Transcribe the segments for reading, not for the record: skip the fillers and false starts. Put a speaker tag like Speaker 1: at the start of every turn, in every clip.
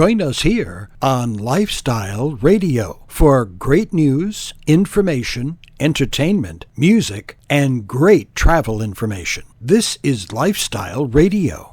Speaker 1: Join us here on Lifestyle Radio for great news, information, entertainment, music, and great travel information. This is Lifestyle Radio.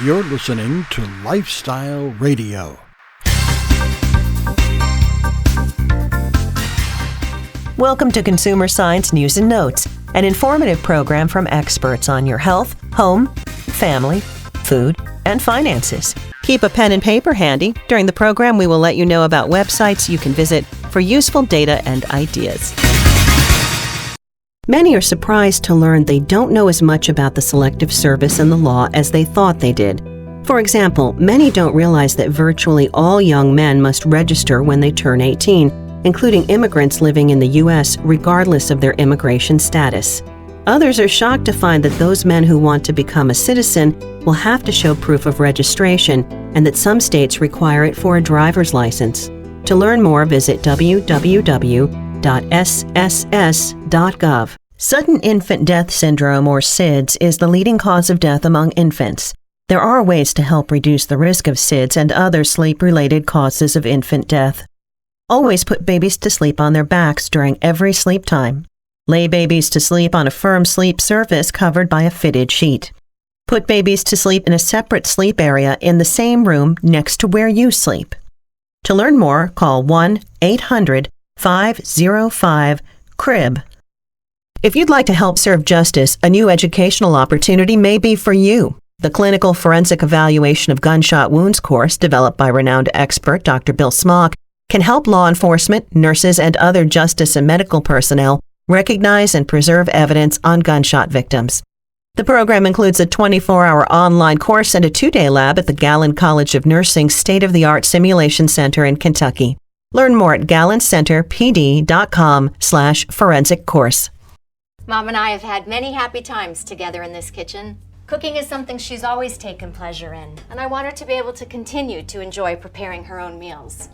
Speaker 1: You're listening to Lifestyle Radio.
Speaker 2: Welcome to Consumer Science News and Notes, an informative program from experts on your health, home, family, food, and finances. Keep a pen and paper handy. During the program, we will let you know about websites you can visit for useful data and ideas. Many are surprised to learn they don't know as much about the Selective Service and the law as they thought they did. For example, many don't realize that virtually all young men must register when they turn 18, including immigrants living in the U.S. regardless of their immigration status. Others are shocked to find that those men who want to become a citizen will have to show proof of registration and that some states require it for a driver's license. To learn more, visit www.sss.gov. Sudden infant death syndrome, or SIDS, is the leading cause of death among infants. There are ways to help reduce the risk of SIDS and other sleep-related causes of infant death. Always put babies to sleep on their backs during every sleep time. Lay babies to sleep on a firm sleep surface covered by a fitted sheet. Put babies to sleep in a separate sleep area in the same room next to where you sleep. To learn more, call 1-800-505-CRIB. If you'd like to help serve justice, a new educational opportunity may be for you. The Clinical Forensic Evaluation of Gunshot Wounds course, developed by renowned expert Dr. Bill Smock, can help law enforcement, nurses, and other justice and medical personnel recognize and preserve evidence on gunshot victims. The program includes a 24-hour online course and a 2-day lab at the Gallon College of Nursing's state-of-the-art simulation center in Kentucky. Learn more at gallencenterpd.com/forensic course.
Speaker 3: Mom and I have had many happy times together in this kitchen. Cooking is something she's always taken pleasure in, and I want her to be able to continue to enjoy preparing her own meals.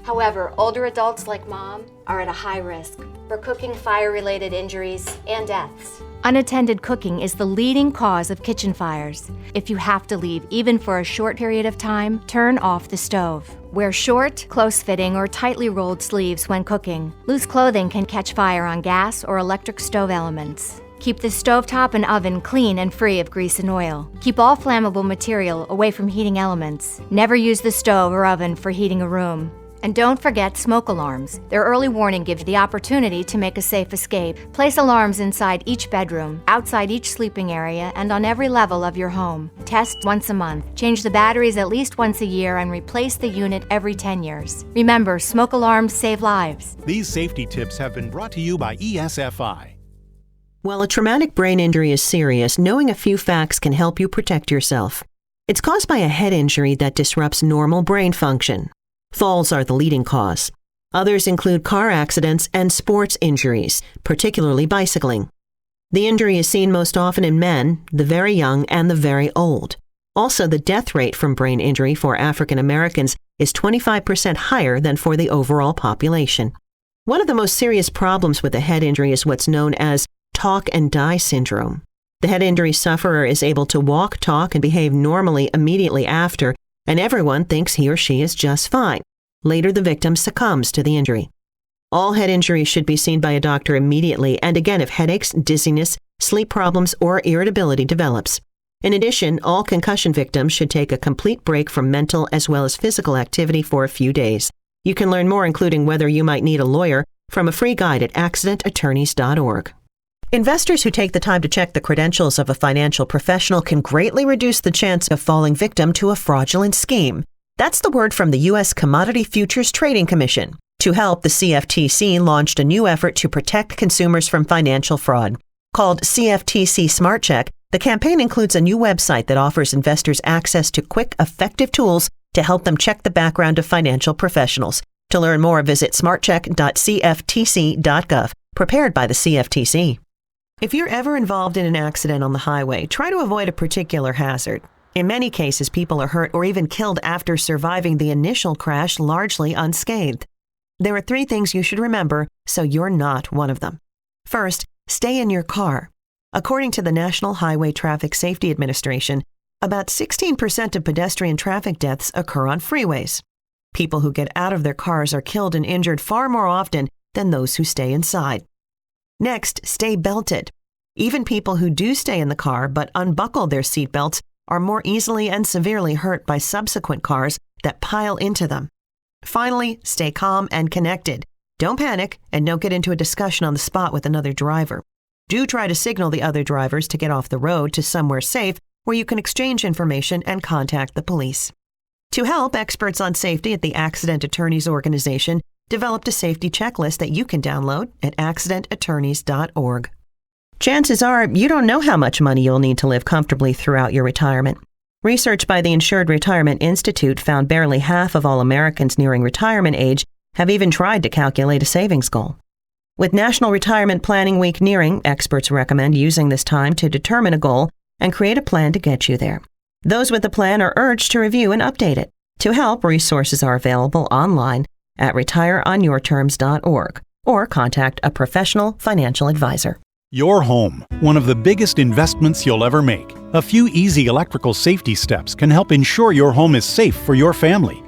Speaker 3: However, older adults like Mom are at a high risk for cooking fire-related injuries and deaths. Unattended cooking is the leading cause of kitchen fires. If you have to leave even for a short period of time, turn off the stove. Wear short, close-fitting, or tightly rolled sleeves when cooking. Loose clothing can catch fire on gas or electric stove elements. Keep the stovetop and oven clean and free of grease and oil. Keep all flammable material away from heating elements. Never use the stove or oven for heating a room. And don't forget smoke alarms. Their early warning gives you the opportunity to make a safe escape. Place alarms inside each bedroom, outside each sleeping area, and on every level of your home. Test once a month. Change the batteries at least once a year and replace the unit every 10 years. Remember, smoke alarms save lives.
Speaker 4: These safety tips have been brought to you by ESFI.
Speaker 2: While a traumatic brain injury is serious, knowing a few facts can help you protect yourself. It's caused by a head injury that disrupts normal brain function. Falls are the leading cause. Others include car accidents and sports injuries, particularly bicycling. The injury is seen most often in men, the very young, and the very old. Also, the death rate from brain injury for African Americans is 25% higher than for the overall population. One of the most serious problems with a head injury is what's known as talk and die syndrome. The head injury sufferer is able to walk, talk, and behave normally immediately after, and everyone thinks he or she is just fine. Later, the victim succumbs to the injury. All head injuries should be seen by a doctor immediately, and again if headaches, dizziness, sleep problems, or irritability develops. In addition, all concussion victims should take a complete break from mental as well as physical activity for a few days. You can learn more, including whether you might need a lawyer, from a free guide at accidentattorneys.org. Investors who take the time to check the credentials of a financial professional can greatly reduce the chance of falling victim to a fraudulent scheme. That's the word from the U.S. Commodity Futures Trading Commission. To help, the CFTC launched a new effort to protect consumers from financial fraud. Called CFTC Smart Check, the campaign includes a new website that offers investors access to quick, effective tools to help them check the background of financial professionals. To learn more, visit smartcheck.cftc.gov, prepared by the CFTC. If you're ever involved in an accident on the highway, try to avoid a particular hazard. In many cases, people are hurt or even killed after surviving the initial crash largely unscathed. There are 3 things you should remember, so you're not one of them. First, stay in your car. According to the National Highway Traffic Safety Administration, about 16% of pedestrian traffic deaths occur on freeways. People who get out of their cars are killed and injured far more often than those who stay inside. Next, stay belted. Even people who do stay in the car but unbuckle their seatbelts are more easily and severely hurt by subsequent cars that pile into them. Finally, stay calm and connected. Don't panic and don't get into a discussion on the spot with another driver. Do try to signal the other drivers to get off the road to somewhere safe where you can exchange information and contact the police. To help, experts on safety at the Accident Attorneys Organization developed a safety checklist that you can download at accidentattorneys.org. Chances are you don't know how much money you'll need to live comfortably throughout your retirement. Research by the Insured Retirement Institute found barely half of all Americans nearing retirement age have even tried to calculate a savings goal. With National Retirement Planning Week nearing, experts recommend using this time to determine a goal and create a plan to get you there. Those with a plan are urged to review and update it. To help, resources are available online at retireonyourterms.org or contact a professional financial advisor.
Speaker 4: Your home, one of the biggest investments you'll ever make. A few easy electrical safety steps can help ensure your home is safe for your family.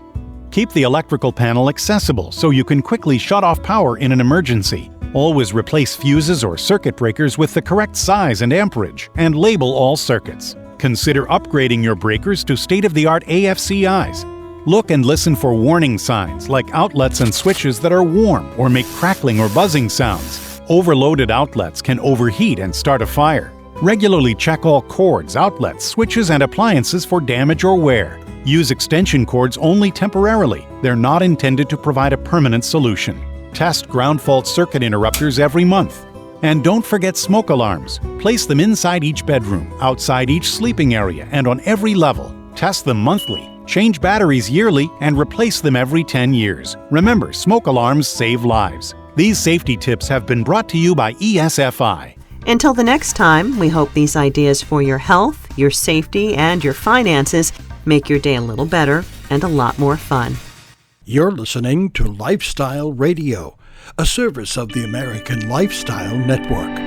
Speaker 4: Keep the electrical panel accessible so you can quickly shut off power in an emergency. Always replace fuses or circuit breakers with the correct size and amperage, and label all circuits. Consider upgrading your breakers to state-of-the-art AFCIs. Look and listen for warning signs like outlets and switches that are warm or make crackling or buzzing sounds. Overloaded outlets can overheat and start a fire. Regularly check all cords, outlets, switches, and appliances for damage or wear. Use extension cords only temporarily. They're not intended to provide a permanent solution. Test ground fault circuit interrupters every month. And don't forget smoke alarms. Place them inside each bedroom, outside each sleeping area, and on every level. Test them monthly. Change batteries yearly and replace them every 10 years. Remember, smoke alarms save lives. These safety tips have been brought to you by ESFI.
Speaker 2: Until the next time, we hope these ideas for your health, your safety, and your finances make your day a little better and a lot more fun.
Speaker 1: You're listening to Lifestyle Radio, a service of the American Lifestyle Network.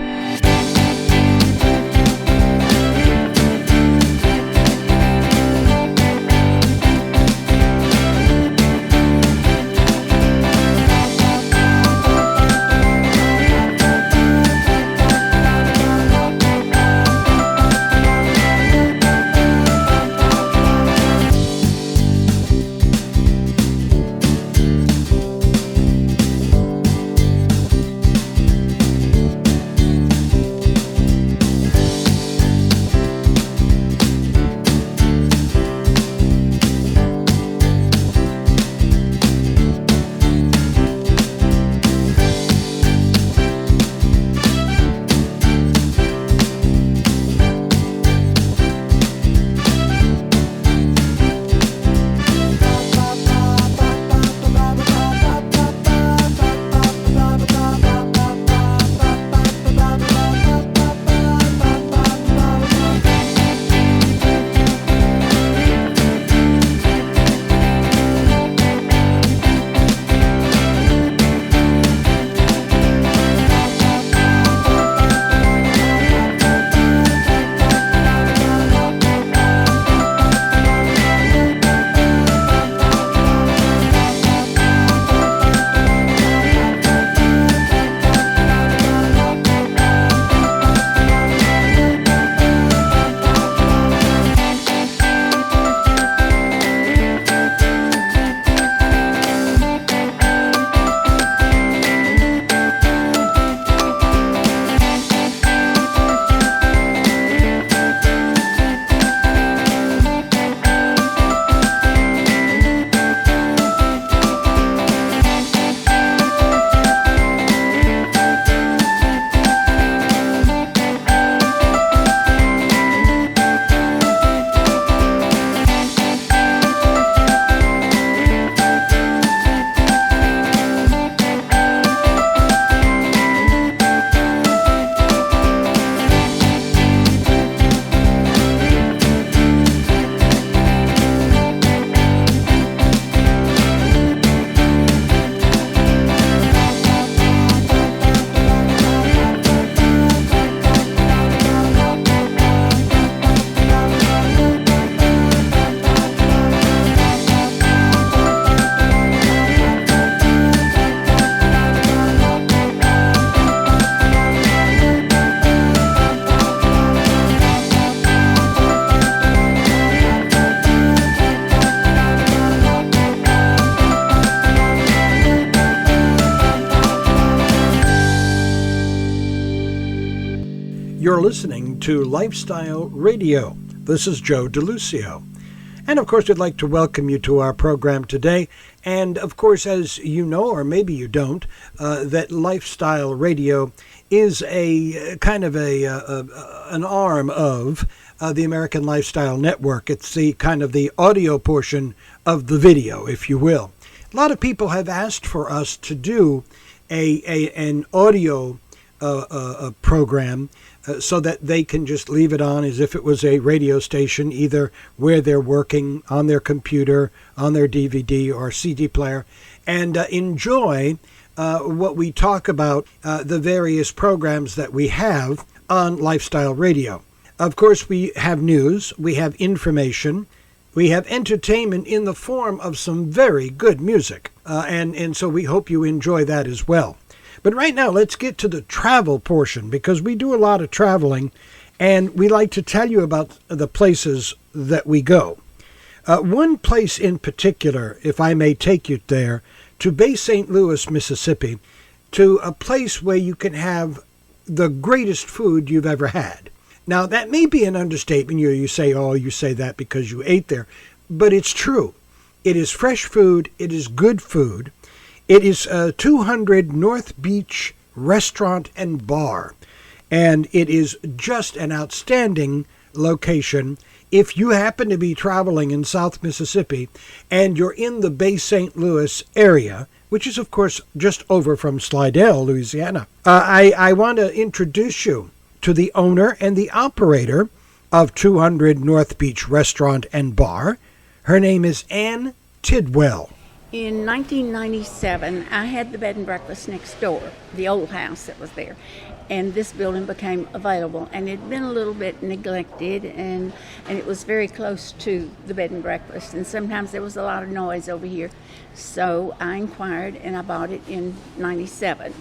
Speaker 1: listening to Lifestyle Radio. This is Joe DeLucio. And of course, I'd like to welcome you to our program today. And of course, as you know, or maybe you don't, that Lifestyle Radio is a kind of an arm of the American Lifestyle Network. It's the kind of the audio portion of the video, if you will. A lot of people have asked for us to do an audio program so that they can just leave it on as if it was a radio station, either where they're working, on their computer, on their DVD or CD player, and enjoy what we talk about, the various programs that we have on Lifestyle Radio. Of course, we have news, we have information, we have entertainment in the form of some very good music, and so we hope you enjoy that as well. But right now, let's get to the travel portion, because we do a lot of traveling, and we like to tell you about the places that we go. One place in particular, if I may take you there, to Bay St. Louis, Mississippi, to a place where you can have the greatest food you've ever had. Now, that may be an understatement. You say, oh, you say that because you ate there. But it's true. It is fresh food. It is good food. It is 200 North Beach Restaurant and Bar, and it is just an outstanding location. If you happen to be traveling in South Mississippi and you're in the Bay St. Louis area, which is, of course, just over from Slidell, Louisiana, I want to introduce you to the owner and the operator of 200 North Beach Restaurant and Bar. Her name is Ann Tidwell.
Speaker 5: In 1997, I had the bed and breakfast next door, the old house that was there, and this building became available, and it had been a little bit neglected, and it was very close to the bed and breakfast, and sometimes there was a lot of noise over here. So I inquired, and I bought it in 97,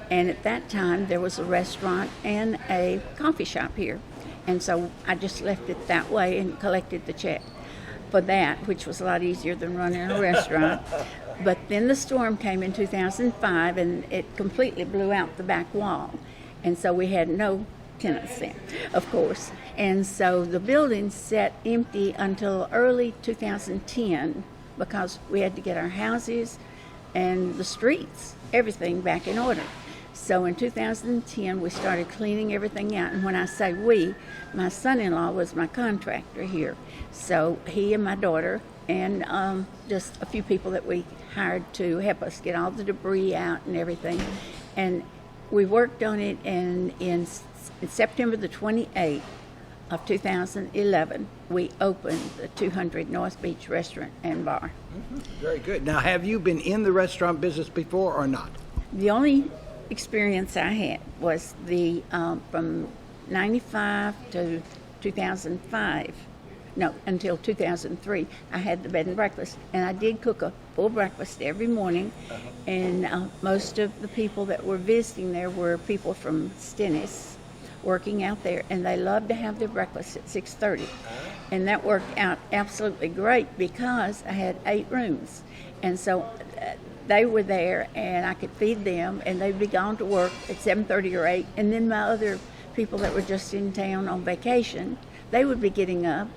Speaker 5: and at that time there was a restaurant and a coffee shop here, and so I just left it that way and collected the check for that, which was a lot easier than running a restaurant. But then the storm came in 2005, and it completely blew out the back wall, and so we had no tenants then, of course, and so the building sat empty until early 2010 because we had to get our houses and the streets, everything back in order. So in 2010, we started cleaning everything out. And when I say we, my son-in-law was my contractor here. So he and my daughter and just a few people that we hired to help us get all the debris out and everything. And we worked on it, and in September the 28th of 2011, we opened the 200 North Beach Restaurant and Bar.
Speaker 1: Mm-hmm. Very good. Now, have you been in the restaurant business before or not?
Speaker 5: The only experience I had was the from 95 to 2005, no, until 2003, I had the bed and breakfast, and I did cook a full breakfast every morning, and most of the people that were visiting there were people from Stennis working out there, and they loved to have their breakfast at 6:30, and that worked out absolutely great because I had 8 rooms, and so they were there, and I could feed them, and they'd be gone to work at 7:30 or 8, and then my other people that were just in town on vacation, they would be getting up,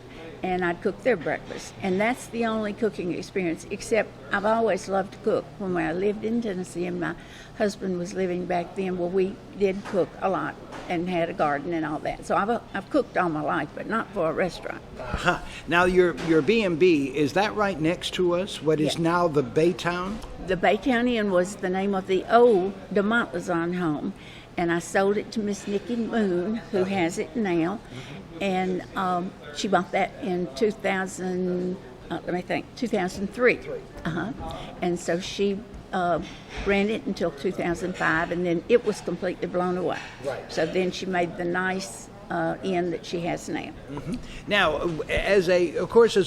Speaker 5: and I'd cook their breakfast. And that's the only cooking experience, except I've always loved to cook. When I lived in Tennessee and my husband was living back then, well, we did cook a lot and had a garden and all that. So I've cooked all my life, but not for a restaurant.
Speaker 1: Uh-huh. Now, your B&B, is that right next to us, what is now the Baytown?
Speaker 5: The Baytown Inn was the name of the old De Montlezon home, and I sold it to Miss Nikki Moon, who has it now, and she bought that in 2003. And so she ran it until 2005, and then it was completely blown away. Right. So then she made the nice inn that she has now.
Speaker 1: Mm-hmm. Now, as a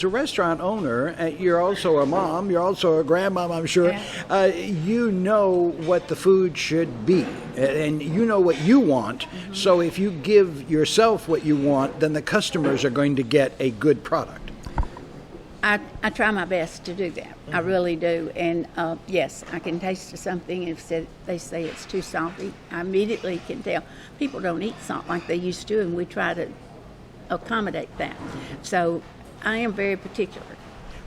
Speaker 1: restaurant owner, you're also a mom, you're also a grandmom, I'm sure. Yeah. You know what the food should be, and you know what you want. Mm-hmm. So if you give yourself what you want, then the customers are going to get a good product.
Speaker 5: I try my best to do that. I really do. And yes, I can taste something. If they say it's too salty, I immediately can tell. People don't eat salt like they used to, and we try to accommodate that. So I am very particular.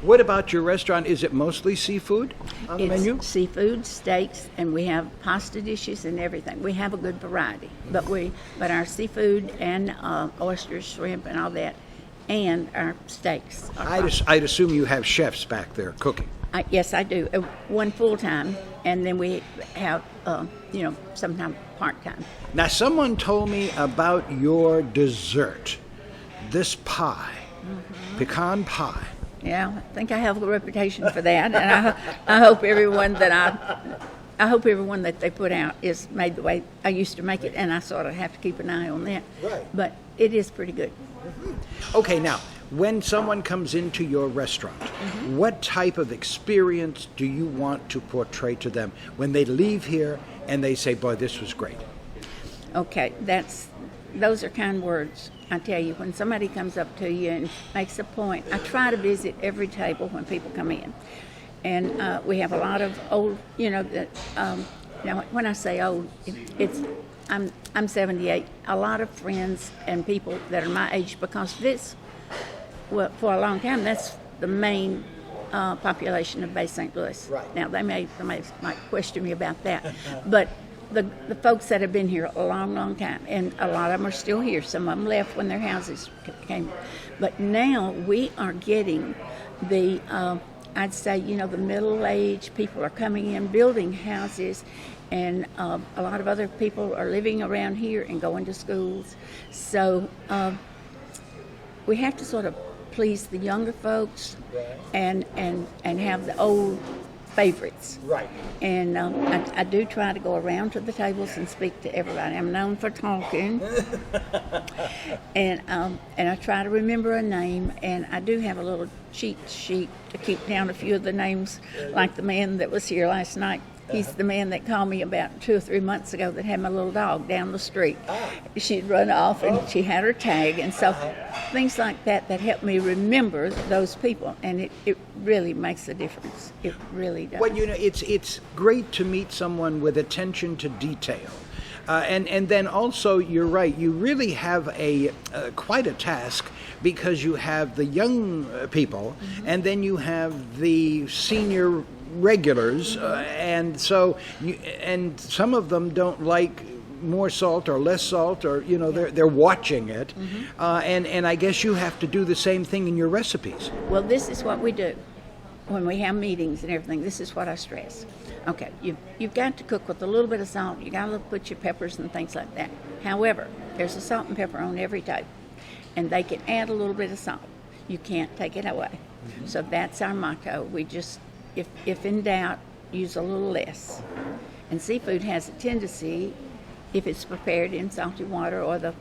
Speaker 1: What about your restaurant? Is it mostly seafood on the menu?
Speaker 5: It's seafood, steaks, and we have pasta dishes and everything. We have a good variety, but our seafood and oysters, shrimp, and all that, and our steaks.
Speaker 1: I'd assume you have chefs back there cooking.
Speaker 5: Yes, I do. One full time, and then we have sometimes part time.
Speaker 1: Now, someone told me about your dessert, this pie, pecan pie.
Speaker 5: Yeah, I think I have a reputation for that, and I hope everyone that they put out is made the way I used to make it, and I sort of have to keep an eye on that.
Speaker 1: Right.
Speaker 5: But it is pretty good.
Speaker 1: Okay, now, when someone comes into your restaurant, what type of experience do you want to portray to them when they leave here and they say, boy, this was great?
Speaker 5: Okay, those are kind words. I tell you, when somebody comes up to you and makes a point, I try to visit every table when people come in. And we have a lot of old, now when I say old, I'm 78. A lot of friends and people that are my age, because for a long time, that's the main population of Bay St. Louis.
Speaker 1: Right.
Speaker 5: Now, they might question me about that, but the folks that have been here a long, long time, and a lot of them are still here. Some of them left when their houses came. But now we are getting the, I'd say, the middle-aged people are coming in, building houses, and a lot of other people are living around here and going to schools. So we have to sort of please the younger folks and have the old favorites.
Speaker 1: Right.
Speaker 5: And I do try to go around to the tables and speak to everybody. I'm known for talking. and I try to remember a name, and I do have a little cheat sheet to keep down a few of the names, like the man that was here last night. He's the man that called me about 2 or 3 months ago that had my little dog down the street. She'd run off, and she had her tag, and so things like that help me remember those people, and it really makes a difference. It really does.
Speaker 1: Well, it's great to meet someone with attention to detail. And then also, you're right, you really have quite a task, because you have the young people, and then you have the senior regulars, and so and some of them don't like more salt or less salt, or they're watching it, and I guess you have to do the same thing in your recipes.
Speaker 5: Well, this is what we do when we have meetings and everything. This is what I stress. Okay, you've got to cook with a little bit of salt. You got to put your peppers and things like that. However, there's a salt and pepper on every table, and they can add a little bit of salt. You can't take it away. So that's our motto. We just, if in doubt, use a little less. And seafood has a tendency, if it's prepared in salty water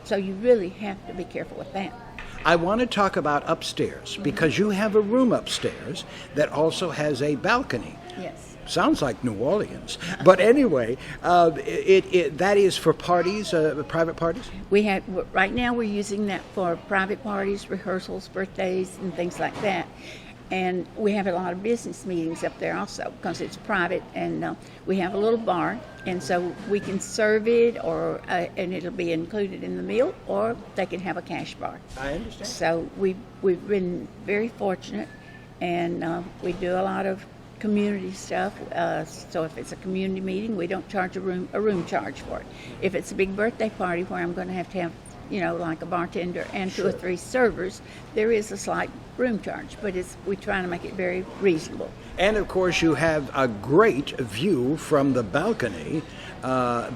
Speaker 5: so you really have to be careful with that.
Speaker 1: I want to talk about upstairs, because you have a room upstairs that also has a balcony.
Speaker 5: Yes.
Speaker 1: Sounds like New Orleans. But anyway, that is for parties, private parties?
Speaker 5: Right now we're using that for private parties, rehearsals, birthdays, and things like that. And we have a lot of business meetings up there also, because it's private, and we have a little bar, and so we can serve it, and it'll be included in the meal, or they can have a cash bar.
Speaker 1: I understand.
Speaker 5: So we've been very fortunate, and we do a lot of community stuff. So if it's a community meeting, we don't charge a room charge for it. If it's a big birthday party where I'm going to have like a bartender and 2 or 3 servers, there is a slight room charge, but we try to make it very reasonable.
Speaker 1: And of course, you have a great view from the balcony,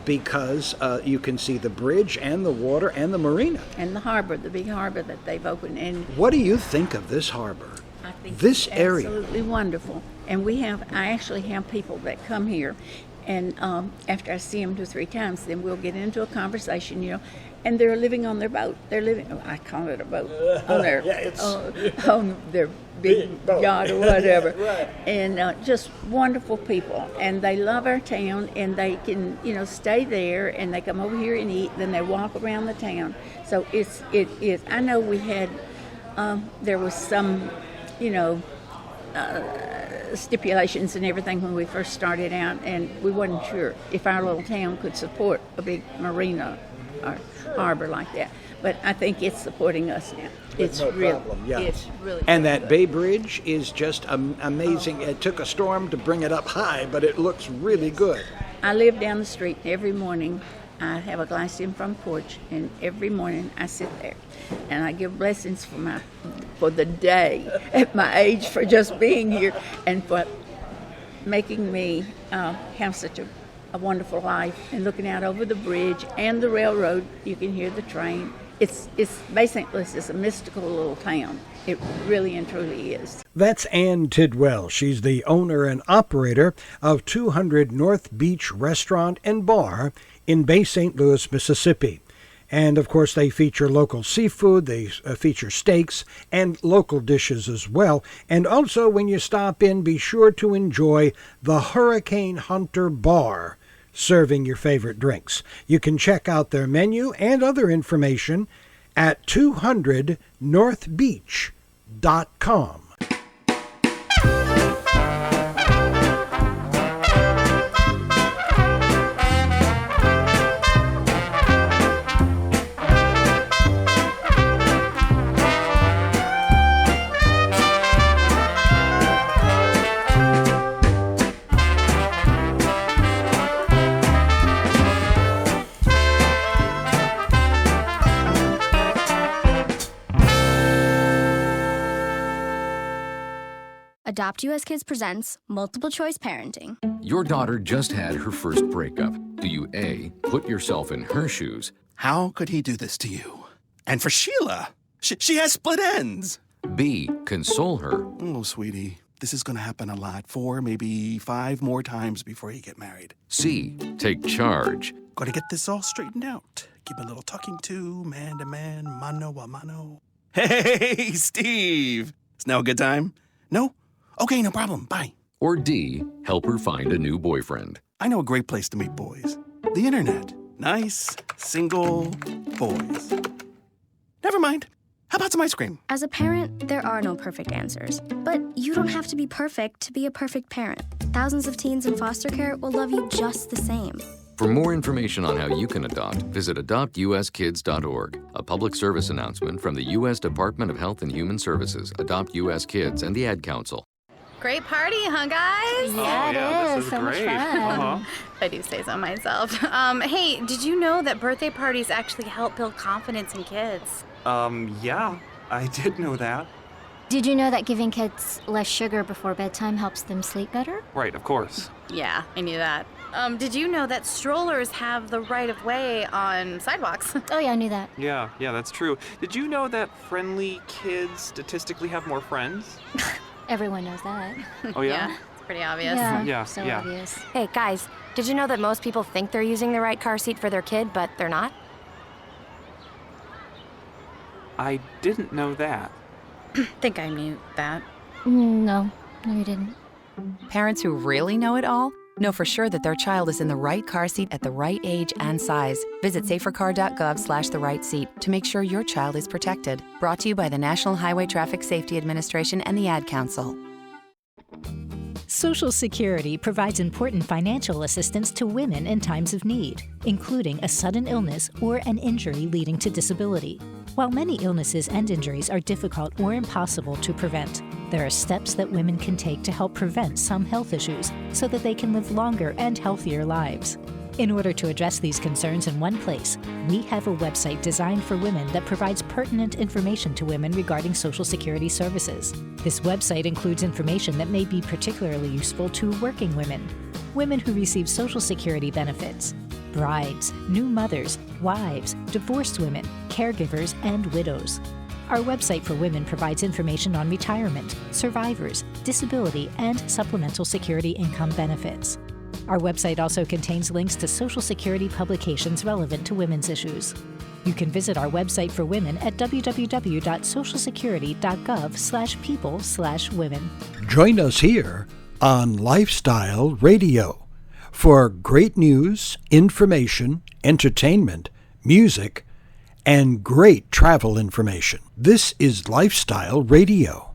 Speaker 1: because you can see the bridge and the water and the marina.
Speaker 5: And the harbor, the big harbor that they've opened. And
Speaker 1: what do you think of this harbor?
Speaker 5: I think
Speaker 1: this
Speaker 5: it's
Speaker 1: area.
Speaker 5: Absolutely wonderful. And I actually have people that come here, and after I see them 2 or 3 times, then we'll get into a conversation, and they're living on their boat. I call it a boat, on their on their big yacht or whatever. Right. And just wonderful people, and they love our town, and they can stay there, and they come over here and eat. Then they walk around the town. So it is. I know we had there was some stipulations and everything when we first started out, and we wasn't sure if our little town could support a big marina or harbor like that. But I think it's supporting us now. It's
Speaker 1: no
Speaker 5: really,
Speaker 1: problem, yeah.
Speaker 5: it's really.
Speaker 1: And that Bay Bridge is just amazing. It took a storm to bring it up high, but it looks really good.
Speaker 5: I live down the street, and every morning I have a glass in front porch, and every morning I sit there, and I give blessings for the day at my age, for just being here, and for making me have such a wonderful life, and looking out over the bridge and the railroad. You can hear the train. It's basically it's a mystical little town. It really and truly is.
Speaker 1: That's Ann Tidwell. She's the owner and operator of 200 North Beach Restaurant and Bar in Bay St. Louis, Mississippi. And, of course, they feature local seafood, they feature steaks, and local dishes as well. And also, when you stop in, be sure to enjoy the Hurricane Hunter Bar, serving your favorite drinks. You can check out their menu and other information at 200northbeach.com.
Speaker 6: Adopt US Kids presents Multiple Choice Parenting.
Speaker 7: Your daughter just had her first breakup. Do you A, put yourself in her shoes?
Speaker 8: How could he do this to you? And for Sheila, she has split ends.
Speaker 7: B, console her?
Speaker 8: Oh, sweetie, this is going to happen a lot. 4, maybe 5 more times before you get married.
Speaker 7: C, take charge?
Speaker 8: Got to get this all straightened out. Give a little talking to, man to man, mano a mano. Hey, Steve! Is now a good time? No? Okay, no problem. Bye.
Speaker 7: Or D, help her find a new boyfriend?
Speaker 8: I know a great place to meet boys. The internet. Nice, single boys. Never mind. How about some ice cream?
Speaker 6: As a parent, there are no perfect answers. But you don't have to be perfect to be a perfect parent. Thousands of teens in foster care will love you just the same.
Speaker 7: For more information on how you can adopt, visit adoptuskids.org. A public service announcement from the U.S. Department of Health and Human Services, Adopt U.S. Kids, and the Ad Council.
Speaker 9: Great party, huh, guys?
Speaker 10: Yeah, this is
Speaker 9: so
Speaker 10: great.
Speaker 9: Much fun. I do say so myself. Hey, did you know that birthday parties actually help build confidence in kids?
Speaker 10: Yeah, I did know that.
Speaker 3: Did you know that giving kids less sugar before bedtime helps them sleep better?
Speaker 10: Right, of course.
Speaker 9: Yeah, I knew that. Did you know that strollers have the right of way on sidewalks?
Speaker 3: Oh yeah, I knew that.
Speaker 10: Yeah, that's true. Did you know that friendly kids statistically have more friends?
Speaker 3: Everyone knows that.
Speaker 10: Oh yeah?
Speaker 9: It's pretty obvious.
Speaker 10: Yeah,
Speaker 3: so
Speaker 10: yeah.
Speaker 3: obvious.
Speaker 11: Hey, guys, did you know that most people think they're using the right car seat for their kid, but they're not?
Speaker 10: I didn't know that.
Speaker 9: Think I knew that.
Speaker 3: No, you didn't.
Speaker 12: Parents who really know it all know for sure that their child is in the right car seat at the right age and size. Visit safercar.gov/the right seat to make sure your child is protected. Brought to you by the National Highway Traffic Safety Administration and the Ad Council.
Speaker 13: Social Security provides important financial assistance to women in times of need, including a sudden illness or an injury leading to disability. While many illnesses and injuries are difficult or impossible to prevent, there are steps that women can take to help prevent some health issues so that they can live longer and healthier lives. In order to address these concerns in one place, we have a website designed for women that provides pertinent information to women regarding Social Security services. This website includes information that may be particularly useful to working women, women who receive Social Security benefits, brides, new mothers, wives, divorced women, caregivers, and widows. Our website for women provides information on retirement, survivors, disability, and supplemental security income benefits. Our website also contains links to Social Security publications relevant to women's issues. You can visit our website for women at www.socialsecurity.gov/people/women.
Speaker 1: Join us here on Lifestyle Radio for great news, information, entertainment, music, and great travel information. This is Lifestyle Radio.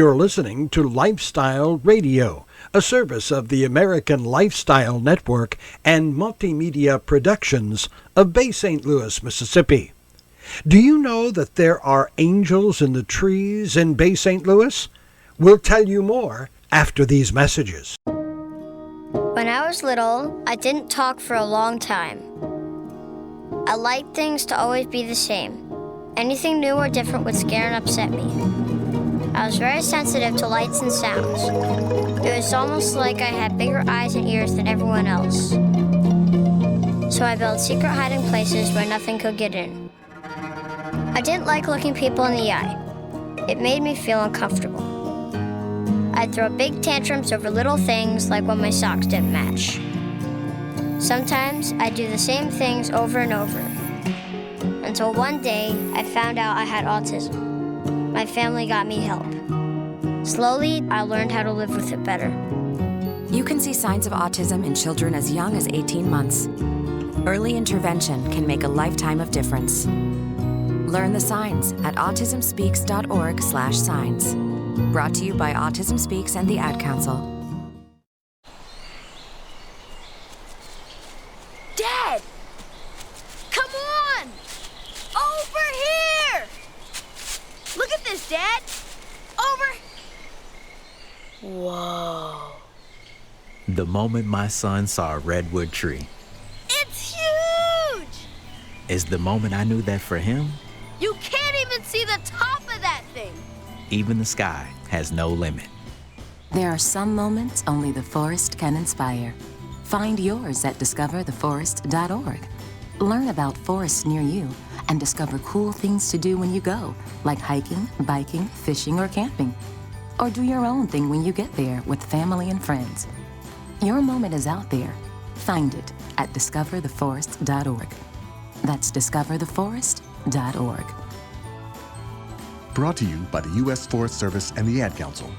Speaker 1: You're listening to Lifestyle Radio, a service of the American Lifestyle Network and Multimedia Productions of Bay St. Louis, Mississippi. Do you know that there are angels in the trees in Bay St. Louis? We'll tell you more after these messages.
Speaker 6: When I was little, I didn't talk for a long time. I liked things to always be the same. Anything new or different would scare and upset me. I was very sensitive to lights and sounds. It was almost like I had bigger eyes and ears than everyone else. So I built secret hiding places where nothing could get in. I didn't like looking people in the eye. It made me feel uncomfortable. I'd throw big tantrums over little things like when my socks didn't match. Sometimes I'd do the same things over and over. Until one day, I found out I had autism. My family got me help. Slowly, I learned how to live with it better.
Speaker 14: You can see signs of autism in children as young as 18 months. Early intervention can make a lifetime of difference. Learn the signs at autismspeaks.org/signs. Brought to you by Autism Speaks and the Ad Council.
Speaker 15: Dad! Come on! Over here! Look at this, Dad! Over!
Speaker 16: Whoa. The moment my son saw a redwood tree
Speaker 15: It's huge!
Speaker 16: is the moment I knew that for him,
Speaker 15: You can't even see the top of that thing!
Speaker 16: even the sky has no limit.
Speaker 14: There are some moments only the forest can inspire. Find yours at discovertheforest.org. Learn about forests near you and discover cool things to do when you go, like hiking, biking, fishing, or camping. Or do your own thing when you get there with family and friends. Your moment is out there. Find it at discovertheforest.org. That's discovertheforest.org.
Speaker 17: Brought to you by the U.S. Forest Service and the Ad Council.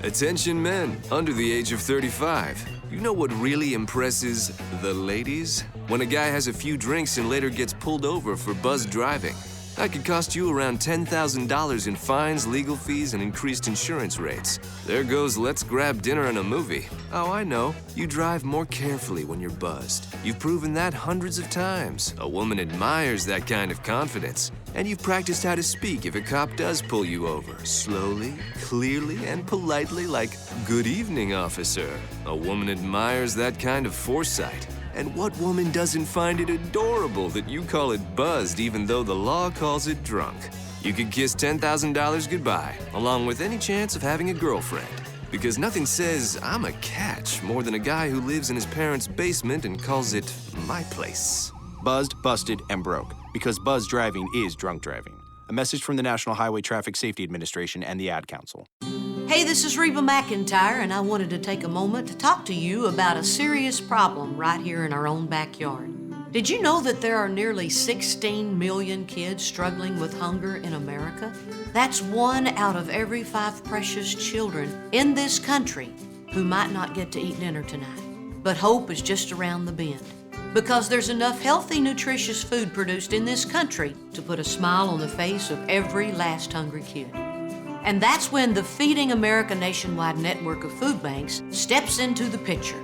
Speaker 18: Attention men under the age of 35. You know what really impresses the ladies? When a guy has a few drinks and later gets pulled over for buzzed driving. That could cost you around $10,000 in fines, legal fees, and increased insurance rates. There goes let's grab dinner and a movie. Oh, I know. You drive more carefully when you're buzzed. You've proven that hundreds of times. A woman admires that kind of confidence. And you've practiced how to speak if a cop does pull you over. Slowly, clearly, and politely like, "Good evening, officer." A woman admires that kind of foresight. And what woman doesn't find it adorable that you call it buzzed even though the law calls it drunk? You could kiss $10,000 goodbye, along with any chance of having a girlfriend. Because nothing says, "I'm a catch," more than a guy who lives in his parents' basement and calls it my place.
Speaker 19: Buzzed, busted, and broke. Because buzz driving is drunk driving. A message from the National Highway Traffic Safety Administration and the Ad Council.
Speaker 20: Hey, this is Reba McEntire, and I wanted to take a moment to talk to you about a serious problem right here in our own backyard. Did you know that there are nearly 16 million kids struggling with hunger in America? That's 1 out of every 5 precious children in this country who might not get to eat dinner tonight. But hope is just around the bend, because there's enough healthy, nutritious food produced in this country to put a smile on the face of every last hungry kid. And that's when the Feeding America nationwide network of food banks steps into the picture.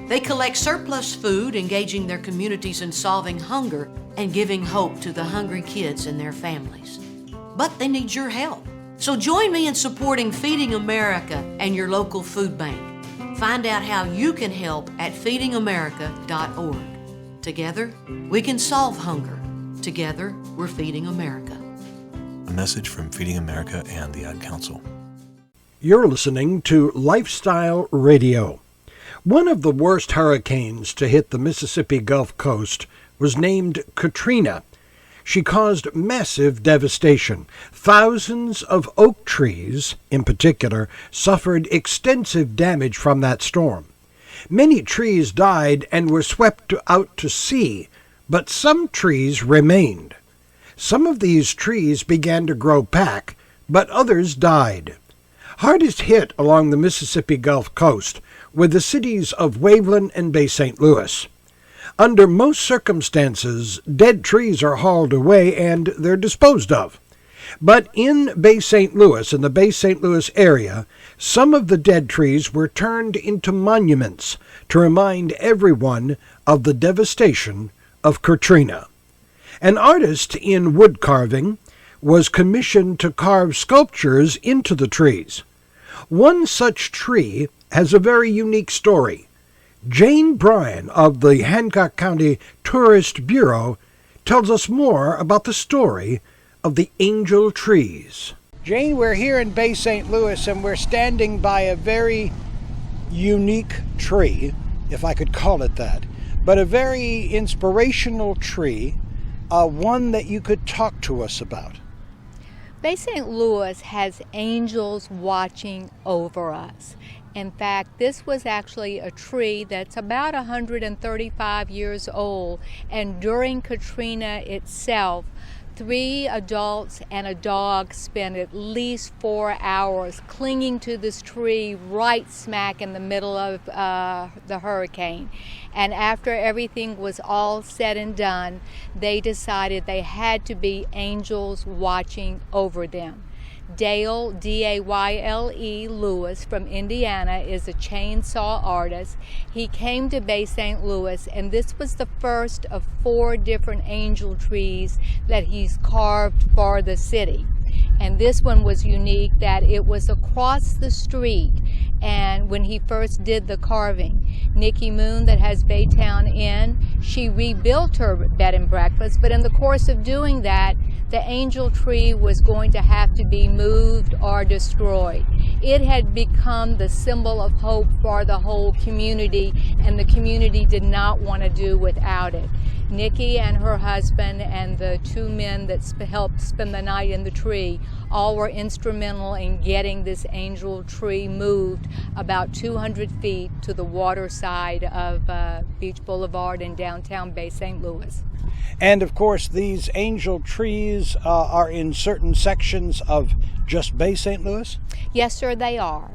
Speaker 20: They collect surplus food, engaging their communities in solving hunger and giving hope to the hungry kids and their families. But they need your help. So join me in supporting Feeding America and your local food bank. Find out how you can help at feedingamerica.org. Together, we can solve hunger. Together, we're Feeding America.
Speaker 21: A message from Feeding America and the Ad Council.
Speaker 1: You're listening to Lifestyle Radio. One of the worst hurricanes to hit the Mississippi Gulf Coast was named Katrina. She caused massive devastation. Thousands of oak trees, in particular, suffered extensive damage from that storm. Many trees died and were swept out to sea, but some trees remained. Some of these trees began to grow back, but others died. Hardest hit along the Mississippi Gulf Coast were the cities of Waveland and Bay St. Louis. Under most circumstances, dead trees are hauled away and they're disposed of. But in Bay St. Louis, in the Bay St. Louis area, some of the dead trees were turned into monuments to remind everyone of the devastation of Katrina. An artist in wood carving was commissioned to carve sculptures into the trees. One such tree has a very unique story. Jane Bryan of the Hancock County Tourist Bureau tells us more about the story of the angel trees. Jane, we're here in Bay St. Louis and we're standing by a very unique tree, if I could call it that, but a very inspirational tree, one that you could talk to us about.
Speaker 4: Bay St. Louis has angels watching over us. In fact, this was actually a tree that's about 135 years old, and during Katrina itself, 3 adults and a dog spent at least 4 hours clinging to this tree right smack in the middle of the hurricane. And after everything was all said and done, they decided they had to be angels watching over them. Dale, D-A-Y-L-E, Lewis from Indiana is a chainsaw artist. He came to Bay St. Louis, and this was the first of 4 different angel trees that he's carved for the city. And this one was unique that it was across the street. And when he first did the carving, Nikki Moon, that has Baytown Inn, she rebuilt her bed and breakfast, but in the course of doing that, the angel tree was going to have to be moved or destroyed. It had become the symbol of hope for the whole community, and the community did not want to do without it. Nikki and her husband and the 2 men that helped spend the night in the tree all were instrumental in getting this angel tree moved about 200 feet to the water side of Beach Boulevard in downtown Bay St. Louis.
Speaker 1: And of course, these angel trees are in certain sections of just Bay St. Louis?
Speaker 4: Yes, sir, they are.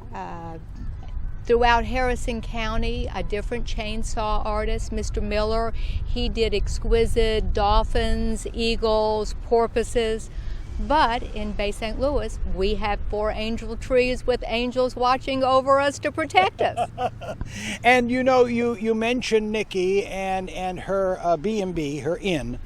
Speaker 4: Throughout Harrison County, a different chainsaw artist, Mr. Miller, he did exquisite dolphins, eagles, porpoises. But in Bay St. Louis, we have 4 angel trees with angels watching over us to protect us.
Speaker 1: And you know, you mentioned Nikki and her B&B, her inn,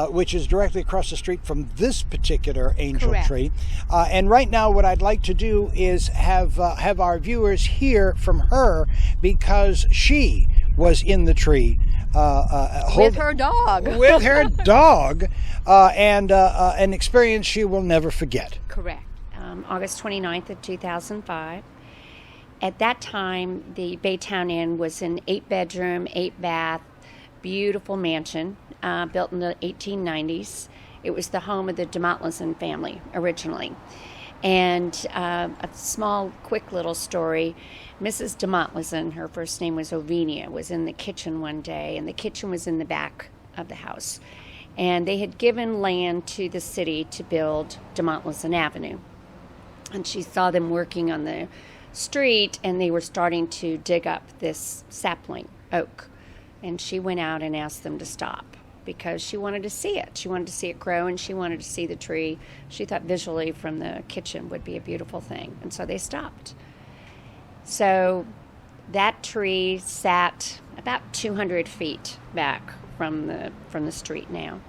Speaker 1: which is directly across the street from this particular angel
Speaker 4: Correct.
Speaker 1: tree. And right now what I'd like to do is have our viewers hear from her, because she was in the tree.
Speaker 4: With her dog.
Speaker 1: With her dog, and an experience she will never forget.
Speaker 22: Correct. August 29th of 2005. At that time, the Baytown Inn was an 8-bedroom, 8-bath, beautiful mansion built in the 1890s. It was the home of the DeMontleson family originally. And a small, quick little story. Mrs. DeMontleson, her first name was Ovenia, was in the kitchen one day, and the kitchen was in the back of the house. And they had given land to the city to build DeMontleson Avenue. And she saw them working on the street, and they were starting to dig up this sapling, oak. And she went out and asked them to stop, because she wanted to see it. She wanted to see it grow, and she wanted to see the tree. She thought visually from the kitchen would be a beautiful thing. And so they stopped. So that tree sat about 200 feet back from the street now.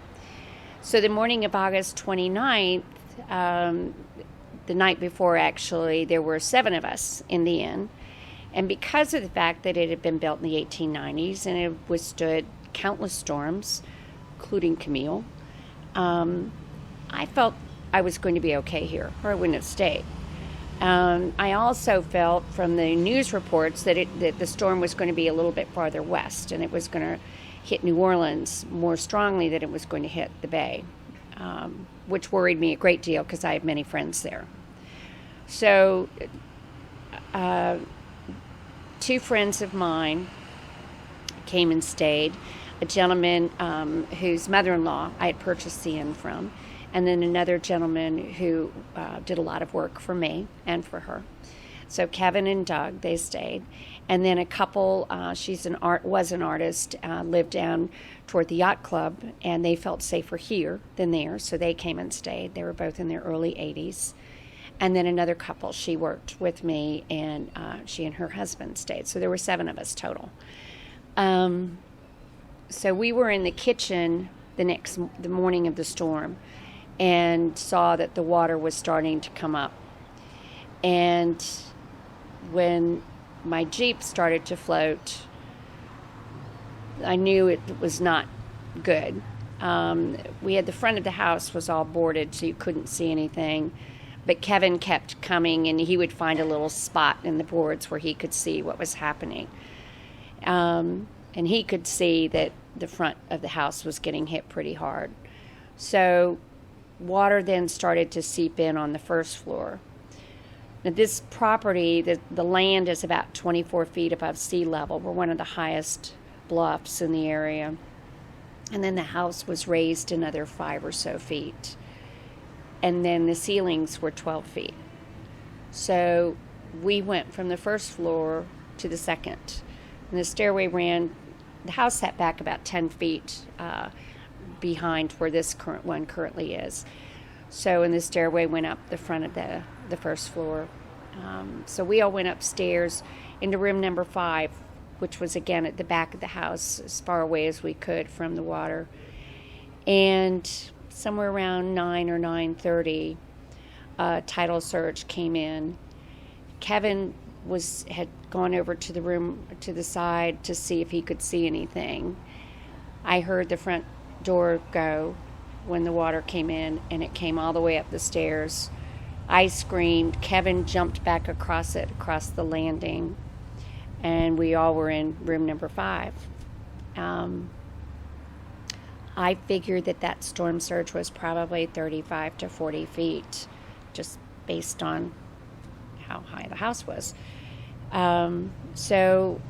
Speaker 22: So the morning of August 29th, the night before actually, there were 7 of us in the inn. And because of the fact that it had been built in the 1890s and it withstood countless storms, including Camille, I felt I was going to be okay here, or I wouldn't have stayed. I also felt from the news reports that the storm was going to be a little bit farther west, and it was going to hit New Orleans more strongly than it was going to hit the Bay, which worried me a great deal because I have many friends there. So 2 friends of mine came and stayed. A gentleman whose mother-in-law I had purchased the inn from, and then another gentleman who did a lot of work for me and for her. So Kevin and Doug, they stayed. And then a couple, was an artist, lived down toward the yacht club, and they felt safer here than there, so they came and stayed. They were both in their early 80s. And then another couple, she worked with me, and she and her husband stayed. So there were 7 of us total. So we were in the kitchen the morning of the storm, and saw that the water was starting to come up. And when my Jeep started to float, I knew it was not good. We had the front of the house was all boarded, so you couldn't see anything. But Kevin kept coming, and he would find a little spot in the boards where he could see what was happening. And he could see that the front of the house was getting hit pretty hard. So water then started to seep in on the first floor. Now, this property, the land is about 24 feet above sea level. We're one of the highest bluffs in the area. And then the house was raised another 5 or so feet. And then the ceilings were 12 feet. So we went from the first floor to the second. And the stairway the house sat back about 10 feet behind where this current one currently is. So, and the stairway went up the front of the first floor. So we all went upstairs into room number 5, which was again at the back of the house, as far away as we could from the water. And somewhere around 9 or 9:30, tidal surge came in. Kevin had gone over to the room to the side to see if he could see anything. I heard the front door go when the water came in, and it came all the way up the stairs. I screamed. Kevin jumped back across the landing, and we all were in room number 5. I figured that storm surge was probably 35 to 40 feet, just based on how high the house was. So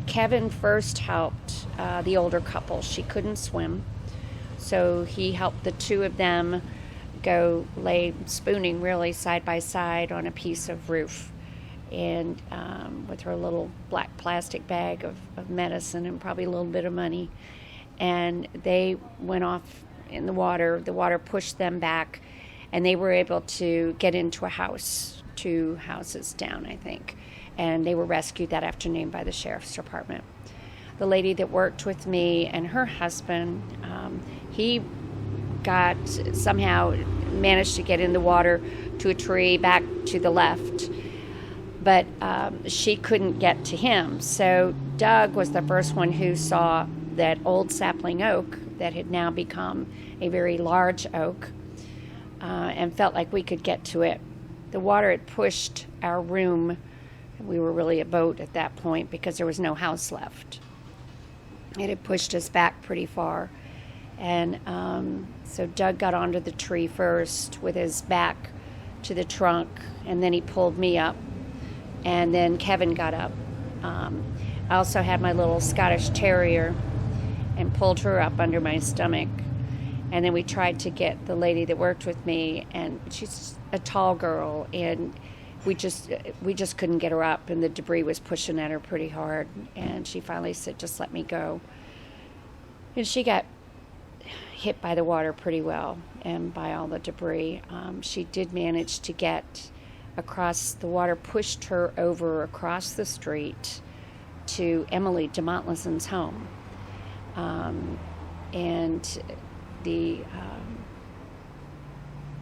Speaker 22: Kevin first helped the older couple. She couldn't swim, so he helped the 2 of them go lay spooning really side by side on a piece of roof, and with her little black plastic bag of medicine and probably a little bit of money. And they went off in the water. The water pushed them back, and they were able to get into a house, 2 houses down, I think. And they were rescued that afternoon by the sheriff's department. The lady that worked with me and her husband, he somehow managed to get in the water to a tree back to the left, but she couldn't get to him. So Doug was the first one who saw that old sapling oak that had now become a very large oak, and felt like we could get to it. The water had pushed our room. We were really a boat at that point because there was no house left. It had pushed us back pretty far. And so Doug got onto the tree first with his back to the trunk, and then he pulled me up, and then Kevin got up. I also had my little Scottish Terrier and pulled her up under my stomach. And then we tried to get the lady that worked with me, and she's a tall girl, and we just couldn't get her up, and the debris was pushing at her pretty hard. And she finally said, "Just let me go." And she got hit by the water pretty well and by all the debris. She did manage to get across. The water pushed her over across the street to Emily DeMontlison's home. And the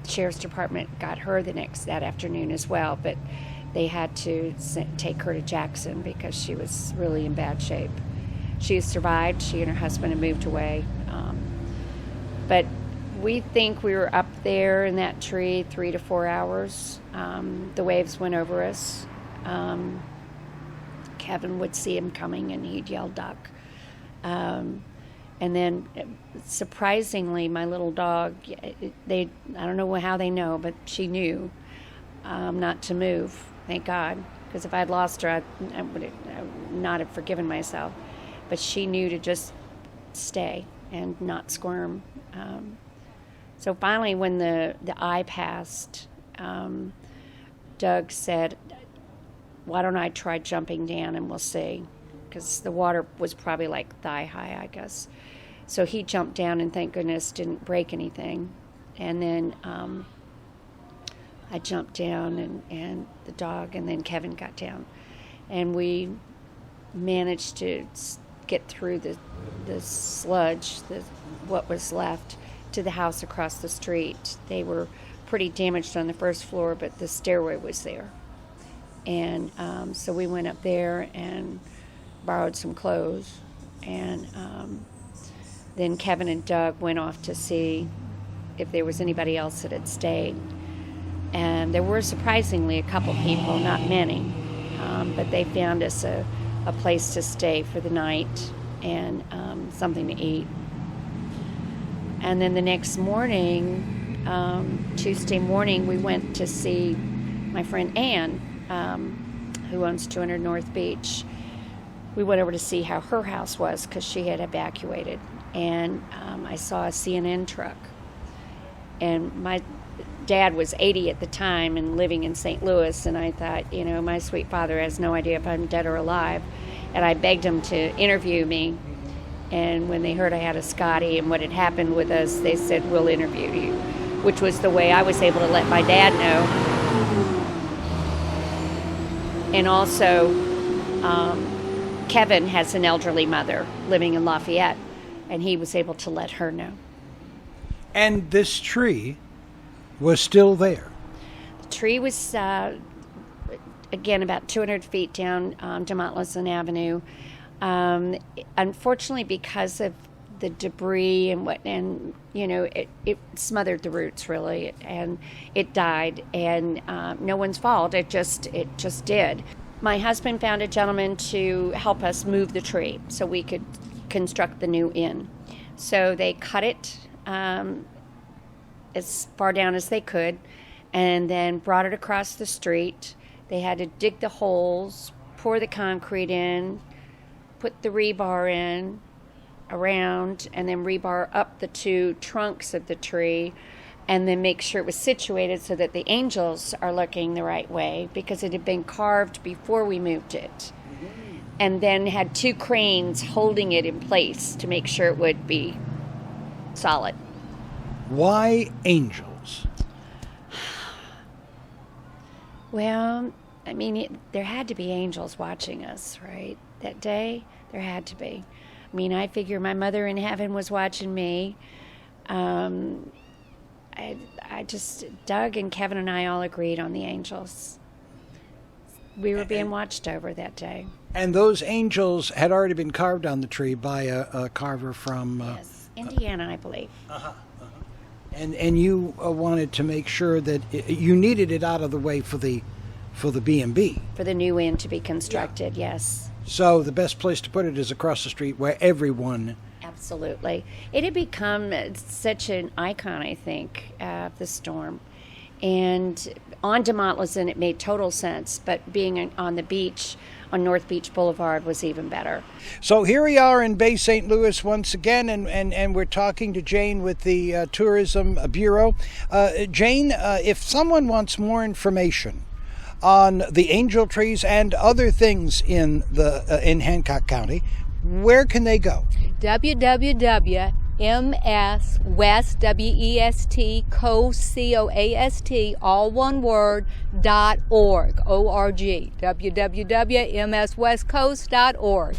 Speaker 22: sheriff's department got her that afternoon as well, but they had to take her to Jackson because she was really in bad shape. She survived. She and her husband had moved away. But we think we were up there in that tree 3 to 4 hours. The waves went over us. Kevin would see him coming, and he'd yell, "Duck." And then, surprisingly, my little dog, I don't know how they know, but she knew not to move, thank God, because if I'd lost her, I would not have forgiven myself. But she knew to just stay and not squirm. So finally, when the eye passed, Doug said, why don't I try jumping down and we'll see, because the water was probably like thigh high, I guess. So he jumped down and thank goodness didn't break anything. And then I jumped down and the dog, and then Kevin got down. And we managed to get through the sludge, what was left, to the house across the street. They were pretty damaged on the first floor, but the stairway was there. And so we went up there and borrowed some clothes. And then Kevin and Doug went off to see if there was anybody else that had stayed. And there were surprisingly a couple people, not many, but they found us a place to stay for the night and something to eat. And then the next morning, Tuesday morning, we went to see my friend Ann, who owns 200 North Beach. We went over to see how her house was because she had evacuated. And I saw a CNN truck. And my dad was 80 at the time and living in St. Louis, and I thought, my sweet father has no idea if I'm dead or alive. And I begged him to interview me. And when they heard I had a Scotty and what had happened with us, they said, we'll interview you, which was the way I was able to let my dad know. And also, Kevin has an elderly mother living in Lafayette, and he was able to let her know.
Speaker 1: And this tree was still there.
Speaker 22: The tree was, again, about 200 feet down DeMontlaison Avenue. Unfortunately, because of the debris and it smothered the roots really, and it died. And no one's fault. It just did. My husband found a gentleman to help us move the tree so we could construct the new inn. So they cut it as far down as they could, and then brought it across the street. They had to dig the holes, pour the concrete in, put the rebar in around, and then rebar up the two trunks of the tree, and then make sure it was situated so that the angels are looking the right way, because it had been carved before we moved it. And then had two cranes holding it in place to make sure it would be solid.
Speaker 1: Why angels?
Speaker 22: Well, I mean, there had to be angels watching us, right? That day, there had to be. I mean, I figure my mother in heaven was watching me. Doug and Kevin and I all agreed on the angels. We were being watched over that day.
Speaker 1: And those angels had already been carved on the tree by a carver from...
Speaker 22: yes, Indiana, I believe.
Speaker 1: And you wanted to make sure that you needed it out of the way for the B&B.
Speaker 22: For the new inn to be constructed, yes.
Speaker 1: So the best place to put it is across the street where everyone...
Speaker 22: Absolutely. It had become such an icon, I think, of the storm. And on DeMontlaison, it made total sense, but being on the beach, on North Beach Boulevard, was even better.
Speaker 1: So here we are in Bay St. Louis once again, and we're talking to Jane with the Tourism Bureau. Jane, if someone wants more information on the angel trees and other things in Hancock County, where can they go?
Speaker 4: www.mswest, W-E-S-T, coast, C-O-A-S-T, all one word, .org, O-R-G, www.mswestcoast.org.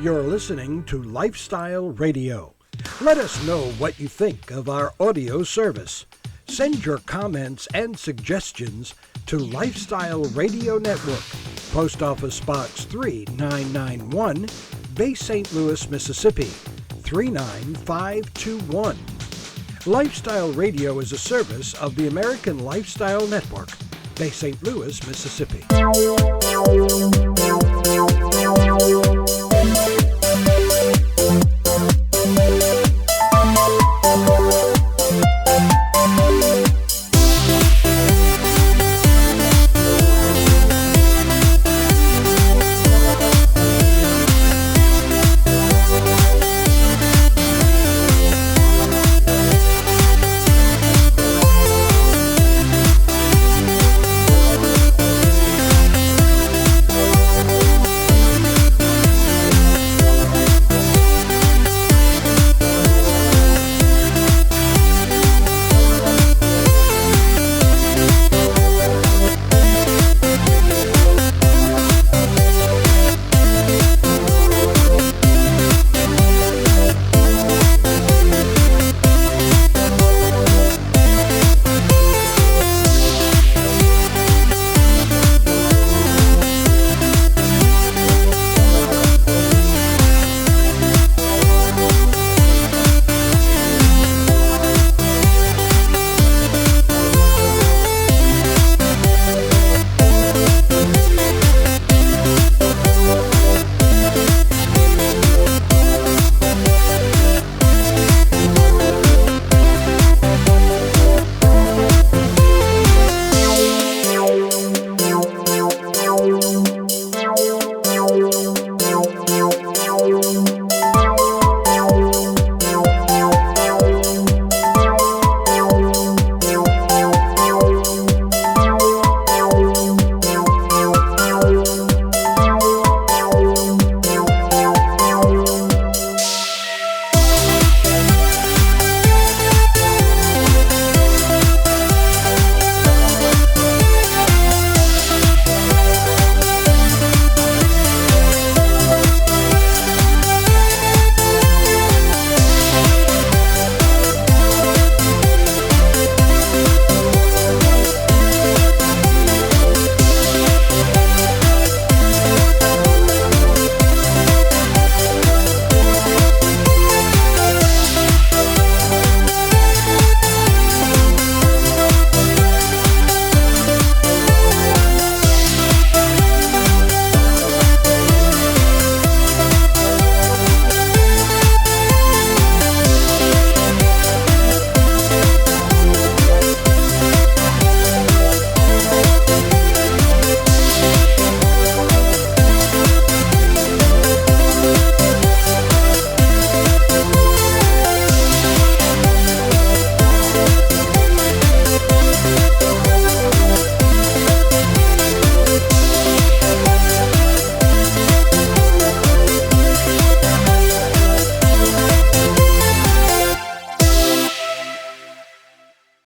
Speaker 1: You're listening to Lifestyle Radio. Let us know what you think of our audio service. Send your comments and suggestions to Lifestyle Radio Network, Post Office Box 3991, Bay St. Louis, Mississippi 39521. Lifestyle Radio is a service of the American Lifestyle Network, Bay St. Louis, Mississippi.